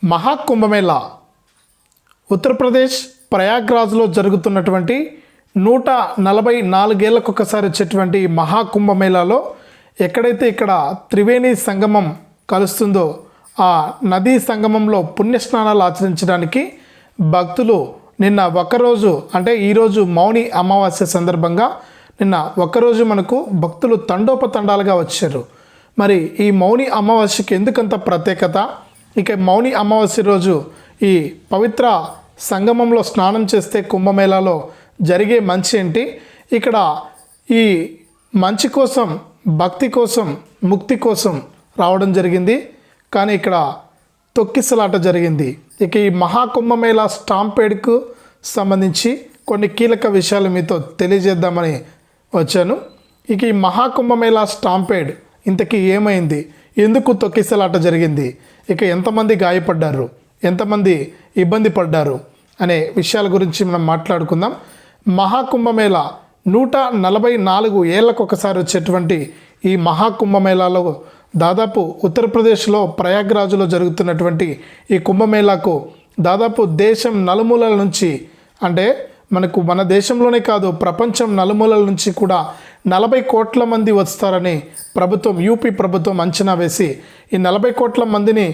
మహాకుంభమేళా ఉత్తరప్రదేశ్ ప్రయాగ్రాజ్లో జరుగుతున్నటువంటి 144 ఏళ్ళకు ఒకసారి వచ్చేటువంటి మహాకుంభమేళాలో ఎక్కడైతే ఇక్కడ త్రివేణి సంగమం కలుస్తుందో ఆ నదీ సంగమంలో పుణ్యస్నానాలు ఆచరించడానికి భక్తులు నిన్న ఒకరోజు అంటే ఈరోజు మౌని అమావాస్య సందర్భంగా నిన్న ఒకరోజు మనకు భక్తులు తండోపతండాలుగా వచ్చారు. మరి ఈ మౌని అమావాస్యకి ఎందుకంత ప్రత్యేకత? ఇక మౌని అమావాస్య రోజు ఈ పవిత్ర సంగమంలో స్నానం చేస్తే కుంభమేళాలో జరిగే మంచి ఏంటి? ఇక్కడ ఈ మంచి కోసం, భక్తి కోసం, ముక్తి కోసం రావడం జరిగింది. కానీ ఇక్కడ తొక్కిసలాట జరిగింది. ఇక ఈ మహాకుంభమేళా స్టాంపేడ్కు సంబంధించి కొన్ని కీలక విషయాలు మీతో తెలియజేద్దామని వచ్చాను. ఇక ఈ మహాకుంభమేళా స్టాంపేడ్ ఇంతకీ ఏమైంది? ఎందుకు తొక్కిసలాట జరిగింది? ఇక ఎంతమంది గాయపడ్డారు, ఎంతమంది ఇబ్బంది పడ్డారు అనే విషయాల గురించి మనం మాట్లాడుకుందాం. మహాకుంభమేళా 144 ఏళ్ళకు ఒకసారి వచ్చేటువంటి ఈ మహాకుంభమేళాలో దాదాపు ఉత్తరప్రదేశ్లో ప్రయాగ్రాజ్లో జరుగుతున్నటువంటి ఈ కుంభమేళాకు దాదాపు దేశం నలుమూలల నుంచి, అంటే మనకు మన దేశంలోనే కాదు ప్రపంచం నలుమూలల నుంచి కూడా 40 కోట్ల మంది వస్తారని ప్రభుత్వం, యూపీ ప్రభుత్వం అంచనా వేసి ఈ 40 కోట్ల మందిని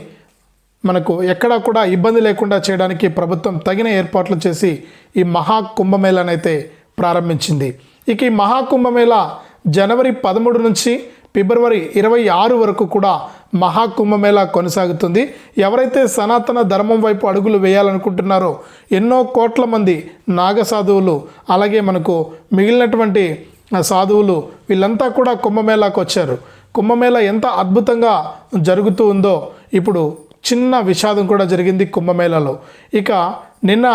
మనకు ఎక్కడా కూడా ఇబ్బంది లేకుండా చేయడానికి ప్రభుత్వం తగిన ఏర్పాట్లు చేసి ఈ మహాకుంభమేళానైతే ప్రారంభించింది. ఇక ఈ మహాకుంభమేళా జనవరి 13 నుంచి ఫిబ్రవరి 26 వరకు కూడా మహాకుంభమేళా కొనసాగుతుంది. ఎవరైతే సనాతన ధర్మం వైపు అడుగులు వేయాలనుకుంటున్నారో ఎన్నో కోట్ల మంది నాగసాధువులు, అలాగే మనకు మిగిలినటువంటి సాధువులు వీళ్ళంతా కూడా కుంభమేళాకు వచ్చారు. కుంభమేళా ఎంత అద్భుతంగా జరుగుతూ ఉందో ఇప్పుడు చిన్న విషాదం కూడా జరిగింది కుంభమేళాలో. ఇక నిన్న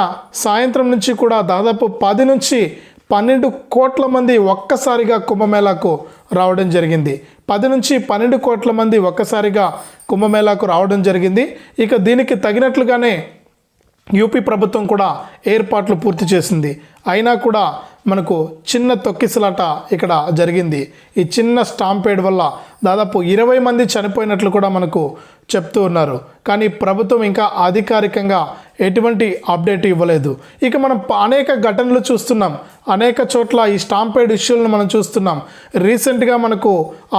సాయంత్రం నుంచి కూడా దాదాపు 10 నుంచి 12 కోట్ల మంది ఒక్కసారిగా కుంభమేళాకు రావడం జరిగింది. 10 నుంచి 12 కోట్ల మంది ఒక్కసారిగా కుంభమేళాకు రావడం జరిగింది. ఇక దీనికి తగినట్లుగానే యూపీ ప్రభుత్వం కూడా ఏర్పాట్లు పూర్తి చేసింది. అయినా కూడా మనకు చిన్న తొక్కిసలాట ఇక్కడ జరిగింది. ఈ చిన్న స్టాంపేడ్ వల్ల దాదాపు 20 మంది చనిపోయినట్లు కూడా మనకు చెప్తూ ఉన్నారు. కానీ ప్రభుత్వం ఇంకా అధికారికంగా ఎటువంటి అప్డేట్ ఇవ్వలేదు. ఇక మనం అనేక ఘటనలు చూస్తున్నాం, అనేక చోట్ల ఈ స్టాంపేడ్ ఇష్యూలను మనం చూస్తున్నాం. రీసెంట్గా మనకు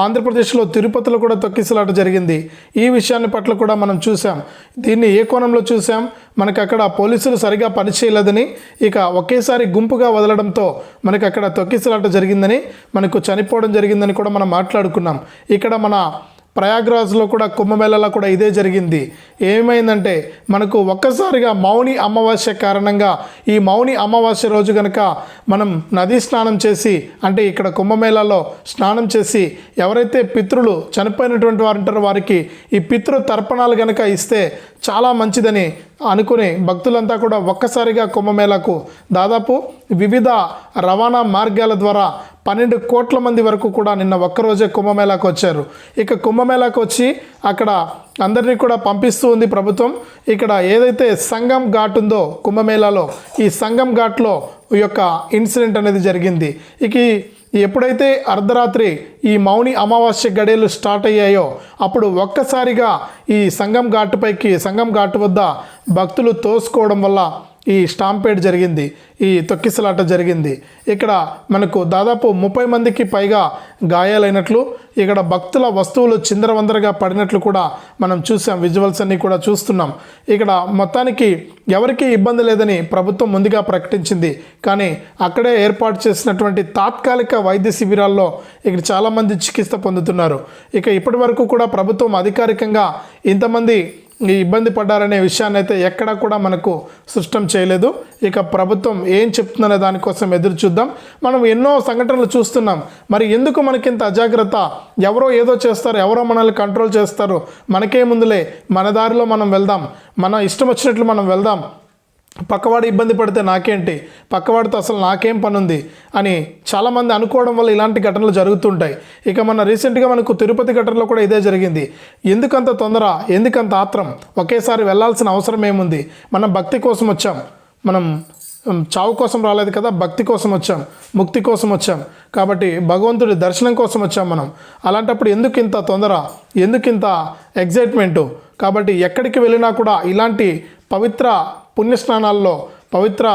ఆంధ్రప్రదేశ్లో తిరుపతిలో కూడా తొక్కిసలాట జరిగింది. ఈ విషయాన్ని పట్ల కూడా మనం చూసాం. దీన్ని ఏ కోణంలో చూసాం? మనకు అక్కడ పోలీసులు సరిగా పనిచేయలేదని, ఇక ఒకేసారి గుంపుగా వదలడంతో మనకు అక్కడ తొక్కిసలాట జరిగిందని, మనకు చనిపోవడం జరిగిందని కూడా మనం మాట్లాడుకున్నాం. ఇక్కడ మన ప్రయాగ్రాజ్లో కూడా కుంభమేళాలో కూడా ఇదే జరిగింది. ఏమైందంటే మనకు ఒక్కసారిగా మౌని అమావాస్య కారణంగా ఈ మౌని అమావాస్య రోజు కనుక మనం నదీ స్నానం చేసి, అంటే ఇక్కడ కుంభమేళాలో స్నానం చేసి ఎవరైతే పితృలు చనిపోయినటువంటి వారు ఉంటారో వారికి ఈ పితృ తర్పణాలు కనుక ఇస్తే చాలా మంచిదని అనుకుని భక్తులంతా కూడా ఒక్కసారిగా కుంభమేళాకు దాదాపు వివిధ రవాణా మార్గాల ద్వారా 12 కోట్ల మంది వరకు కూడా నిన్న ఒక్కరోజే కుంభమేళాకు వచ్చారు. ఇక కుంభమేళాకు వచ్చి అక్కడ అందరినీ కూడా పంపిస్తూ ఉంది ప్రభుత్వం. ఇక్కడ ఏదైతే సంగం ఘాట్ ఉందో కుంభమేళాలో, ఈ సంగం ఘాట్లో ఈ యొక్క ఇన్సిడెంట్ అనేది జరిగింది. ఇక ఎప్పుడైతే అర్ధరాత్రి ఈ మౌని అమావాస్య గడియలు స్టార్ట్ అయ్యాయో అప్పుడు ఒక్కసారిగా ఈ సంగం ఘాట్ వద్ద భక్తులు తోసుకోవడం వల్ల ఈ స్టాంపేడ్ జరిగింది, ఈ తొక్కిసలాట జరిగింది. ఇక్కడ మనకు దాదాపు 30 మందికి పైగా గాయాలైనట్లు, ఇక్కడ భక్తుల వస్తువులు చిందరవందరగా పడినట్లు కూడా మనం చూసాం. విజువల్స్ అన్నీ కూడా చూస్తున్నాం. ఇక్కడ మొత్తానికి ఎవరికీ ఇబ్బంది లేదని ప్రభుత్వం ముందుగా ప్రకటించింది. కానీ అక్కడే ఏర్పాటు చేసినటువంటి తాత్కాలిక వైద్య శిబిరాల్లో ఇక్కడ చాలామంది చికిత్స పొందుతున్నారు. ఇక ఇప్పటి వరకు కూడా ప్రభుత్వం అధికారికంగా ఇంతమంది ఈ ఇబ్బంది పడ్డారనే విషయాన్ని అయితే ఎక్కడా కూడా మనకు స్పష్టం చేయలేదు. ఇక ప్రభుత్వం ఏం చెప్తుందనే దానికోసం ఎదురు చూద్దాం. మనం ఎన్నో సంఘటనలు చూస్తున్నాం. మరి ఎందుకు మనకింత అజాగ్రత్త? ఎవరో ఏదో చేస్తారు, ఎవరో మనల్ని కంట్రోల్ చేస్తారు, మనకేముందులే, మన దారిలో మనం వెళ్దాం, మన ఇష్టం వచ్చినట్లు మనం వెళ్దాం, పక్కవాడు ఇబ్బంది పడితే నాకేంటి, పక్కవాడితో అసలు నాకేం పని ఉంది అని చాలామంది అనుకోవడం వల్ల ఇలాంటి ఘటనలు జరుగుతుంటాయి. ఇక మన రీసెంట్గా మనకు తిరుపతి ఘటనలో కూడా ఇదే జరిగింది. ఎందుకంత తొందర, ఎందుకంత ఆత్రం? ఒకేసారి వెళ్ళాల్సిన అవసరం ఏముంది? మనం భక్తి కోసం వచ్చాం, మనం చావు కోసం రాలేదు కదా, భక్తి కోసం వచ్చాం, ముక్తి కోసం వచ్చాం. కాబట్టి భగవంతుడి దర్శనం కోసం వచ్చాం మనం. అలాంటప్పుడు ఎందుకు ఇంత తొందర, ఎందుకు ఇంత ఎగ్జైట్మెంటు? కాబట్టి ఎక్కడికి వెళ్ళినా కూడా ఇలాంటి పవిత్ర పుణ్యస్నానాల్లో పవిత్ర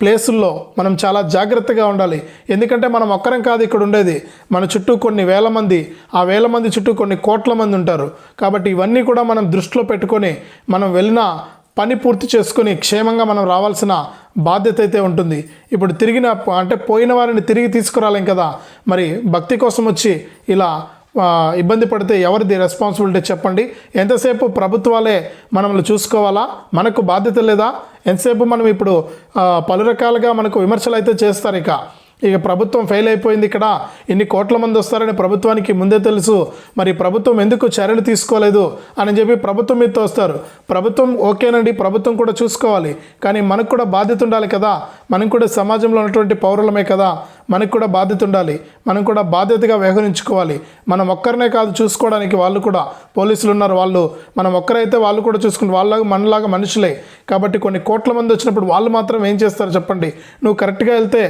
ప్లేసుల్లో మనం చాలా జాగ్రత్తగా ఉండాలి. ఎందుకంటే మనం ఒక్కరం కాదు ఇక్కడ ఉండేది, మన చుట్టూ కొన్ని వేల మంది, ఆ వేల మంది చుట్టూ కొన్ని కోట్ల మంది ఉంటారు. కాబట్టి ఇవన్నీ కూడా మనం దృష్టిలో పెట్టుకొని మనం వెళ్ళిన పని పూర్తి చేసుకొని క్షేమంగా మనం రావాల్సిన బాధ్యత అయితే ఉంటుంది. ఇప్పుడు పోయిన వారిని తిరిగి తీసుకురాలేం కదా, మరి భక్తి కోసం వచ్చి ఇలా ఇబ్బంది పడితే ఎవరిది రెస్పాన్సిబిలిటీ చెప్పండి? ఎంతసేపు ప్రభుత్వాలే మనల్ని చూసుకోవాలా? మనకు బాధ్యత లేదా? ఎంతసేపు మనం ఇప్పుడు పలు రకాలుగా మనకు విమర్శలు అయితే చేస్తారు. ఇక ప్రభుత్వం ఫెయిల్ అయిపోయింది, ఇక్కడ ఇన్ని కోట్ల మంది వస్తారని ప్రభుత్వానికి ముందే తెలుసు, మరి ప్రభుత్వం ఎందుకు చర్యలు తీసుకోలేదు అని చెప్పి ప్రభుత్వం మీద తోస్తారు. ప్రభుత్వం ఓకేనండి, ప్రభుత్వం కూడా చూసుకోవాలి, కానీ మనకు కూడా బాధ్యత ఉండాలి కదా. మనం కూడా సమాజంలో ఉన్నటువంటి పౌరులమే కదా, మనకు కూడా బాధ్యత ఉండాలి. మనం కూడా బాధ్యతగా వ్యవహరించుకోవాలి. మనం ఒక్కరినే కాదు చూసుకోవడానికి, వాళ్ళు కూడా పోలీసులు ఉన్నారు, వాళ్ళు మనం ఒక్కరైతే వాళ్ళు కూడా చూసుకుంటారు, వాళ్ళలాగా మనలాగా మనుషులే. కాబట్టి కొన్ని కోట్ల మంది వచ్చినప్పుడు వాళ్ళు మాత్రం ఏం చేస్తారు చెప్పండి? నువ్వు కరెక్ట్గా వెళ్తే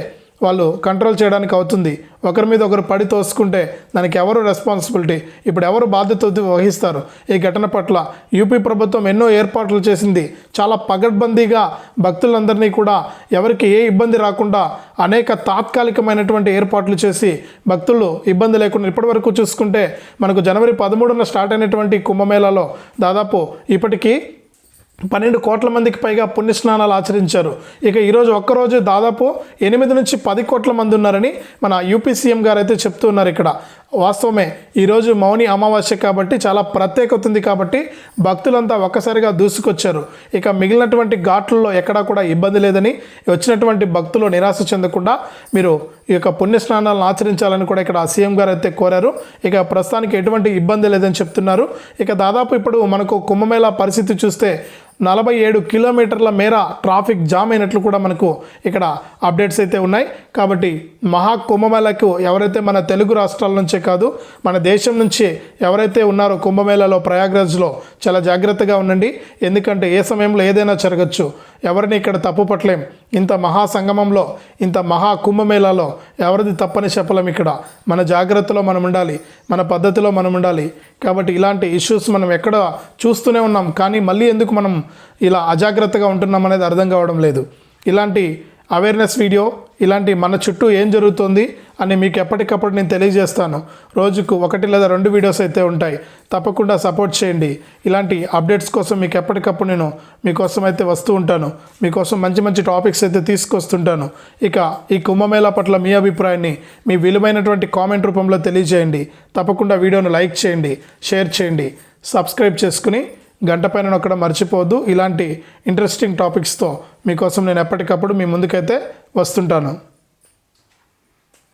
వాళ్ళు కంట్రోల్ చేయడానికి అవుతుంది. ఒకరి మీద ఒకరు పడి తోసుకుంటే దానికి ఎవరు రెస్పాన్సిబిలిటీ? ఇప్పుడు ఎవరు బాధ్యత వహిస్తారు? ఈ ఘటన పట్ల యూపీ ప్రభుత్వం ఎన్నో ఏర్పాట్లు చేసింది. చాలా పగడ్బందీగా భక్తులందరినీ కూడా ఎవరికి ఏ ఇబ్బంది రాకుండా అనేక తాత్కాలికమైనటువంటి ఏర్పాట్లు చేసి భక్తులు ఇబ్బంది లేకుండా ఇప్పటివరకు చూసుకుంటే మనకు జనవరి 13న స్టార్ట్ అయినటువంటి కుంభమేళాలో దాదాపు ఇప్పటికీ 12 కోట్ల మందికి పైగా పుణ్యస్నానాలు ఆచరించారు. ఇక ఈరోజు ఒక్కరోజు దాదాపు 8 నుంచి 10 కోట్ల మంది ఉన్నారని మన యూపీ సీఎం గారు అయితే చెప్తున్నారు. ఇక్కడ వాస్తవమే, ఈరోజు మౌని అమావాస్య కాబట్టి చాలా ప్రత్యేకత ఉంది కాబట్టి భక్తులంతా ఒక్కసారిగా దూసుకొచ్చారు. ఇక మిగిలినటువంటి ఘాట్లలో ఎక్కడా కూడా ఇబ్బంది లేదని, వచ్చినటువంటి భక్తులు నిరాశ చెందకుండా మీరు ఈ యొక్క పుణ్యస్నానాలను ఆచరించాలని కూడా ఇక్కడ సీఎం గారు అయితే కోరారు. ఇక ప్రస్తుతానికి ఎటువంటి ఇబ్బంది లేదని చెప్తున్నారు. ఇక దాదాపు ఇప్పుడు మనకు కుంభమేళా పరిస్థితి చూస్తే 47 కిలోమీటర్ల మేర ట్రాఫిక్ జామ్ అయినట్లు కూడా మనకు ఇక్కడ అప్డేట్స్ అయితే ఉన్నాయి. కాబట్టి మహా కుంభమేళాకు ఎవరైతే మన తెలుగు రాష్ట్రాల నుంచే కాదు, మన దేశం నుంచి ఎవరైతే ఉన్నారో కుంభమేళాలో ప్రయాగ్రాజ్లో చాలా జాగ్రత్తగా ఉండండి. ఎందుకంటే ఏ సమయంలో ఏదైనా జరగచ్చు, ఎవరిని ఇక్కడ తప్పు పట్టలేం. ఇంత మహా సంగమంలో, ఇంత మహా కుంభమేళాలో ఎవరిది తప్పని చెప్పలేం. ఇక్కడ మన జాగ్రత్తలో మనం ఉండాలి, మన పద్ధతిలో మనం ఉండాలి. కాబట్టి ఇలాంటి ఇష్యూస్ మనం ఎక్కడ చూస్తూనే ఉన్నాం, కానీ మళ్ళీ ఎందుకు మనం ఇలా అజాగ్రత్తగా ఉంటున్నాం అనేది అర్థం కావడం లేదు. ఇలాంటి అవేర్నెస్ వీడియో, ఇలాంటి మన చుట్టూ ఏం జరుగుతుంది అని మీకు ఎప్పటికప్పుడు నేను తెలియజేస్తాను. రోజుకు 1 లేదా 2 వీడియోస్ అయితే ఉంటాయి. తప్పకుండా సపోర్ట్ చేయండి. ఇలాంటి అప్డేట్స్ కోసం మీకు ఎప్పటికప్పుడు నేను మీకోసం అయితే వస్తూ ఉంటాను. మీకోసం మంచి మంచి టాపిక్స్ అయితే తీసుకొస్తుంటాను. ఇక ఈ కుంభమేళా పట్ల మీ అభిప్రాయాన్ని మీ విలువైనటువంటి కామెంట్ రూపంలో తెలియజేయండి. తప్పకుండా వీడియోను లైక్ చేయండి, షేర్ చేయండి, సబ్స్క్రైబ్ చేసుకుని గంట పైన నొక్కడం మర్చిపోవద్దు. ఇలాంటి ఇంట్రెస్టింగ్ టాపిక్స్తో మీకోసం నేను ఎప్పటికప్పుడు మీ ముందుకైతే వస్తుంటాను.